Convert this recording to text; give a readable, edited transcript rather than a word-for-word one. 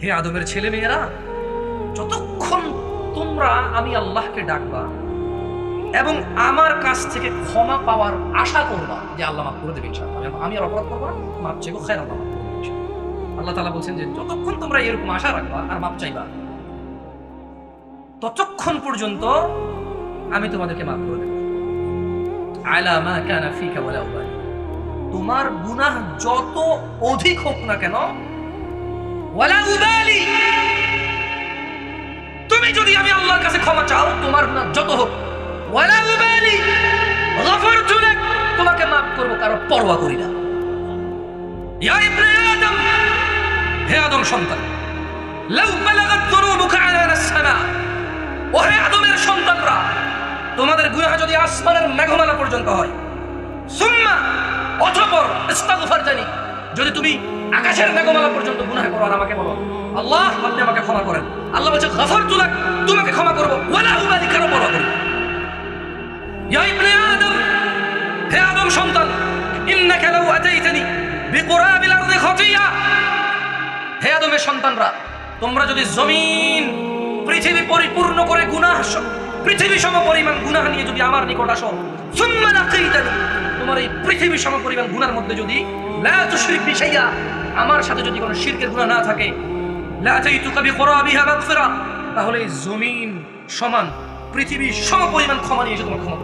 হে আদমের ছেলে মেয়েরা, যতক্ষণ তোমরা আমি আল্লাহকে ডাকবা এবং আমার কাছ থেকে ক্ষমা পাওয়ার আশা করবা যে আল্লাহ মাফ করে দেবেন, আমি আর অপরাধ করবো না, মাফ চাইবো, খায়ের আল্লাহ মাফ করে দেবেন। আল্লাহ তাআলা বলছেন যে যতক্ষণ তোমরা এরকম আশা রাখবা আর মাফ চাইবা, ততক্ষণ পর্যন্ত আমি তোমাদেরকে মাফ করে দেব। আলা মা কানা ফিকা ওয়ালা উবালি, তোমার গুনাহ যত অধিক হোক না কেন, ওয়ালা উবালি, তুমি যদি আমি আল্লাহর কাছে ক্ষমা চাও তোমার গুনাহ যত হোক, ওয়ালা উবালি গফরতু লাক, তোমাকে মাফ করব, কারো পরোয়া করি না। ইয়া ইবনে আদম, হে আদম সন্তান, লাউ বালাগাত যুনুবুকা আলা সামা, ও হে আদমের সন্তানরা, তোমাদের গুনাহ যদি আসমানের মেঘমালা পর্যন্ত হয়, সুম্মা, অতঃপর ইস্তাগফারতানি, যদি তুমি আকাশের মেঘমালা পর্যন্ত গুনাহ করো আর আমাকে বলো আল্লাহ আপনি আমাকে ক্ষমা করেন, আল্লাহ বলছে গফরতু লাক, তোমাকে ক্ষমা করব, ওয়ালা উবালি, কারো পরোয়া করি না। ইয়া ইবনে আদম, হে আদম সন্তান, ইন্নাকা লাউ আতাইতানি বিকুরাবিল আরদি খাতিয়া, হে আদমের সন্তানরা, তোমরা যদি জমিন পৃথিবী পরিপূর্ণ করে গুনাহ, পৃথিবী সম পরিমাণ গুনাহ নিয়ে যদি আমার নিকট আসো, সুম্মা লাকিতানি, তোমার এই পৃথিবী সম পরিমাণ গুনার মধ্যে যদি লা তুশরিক বি শাইআ, আমার সাথে যদি কোনো শিরকের গুনাহ না থাকে, লা আতাইতুকা বিকুরাবিহা মাগফিরা, তাহলে জমিন সমান পৃথিবী সম পরিমাণ ক্ষমা নিয়ে এসে তোমার ক্ষমা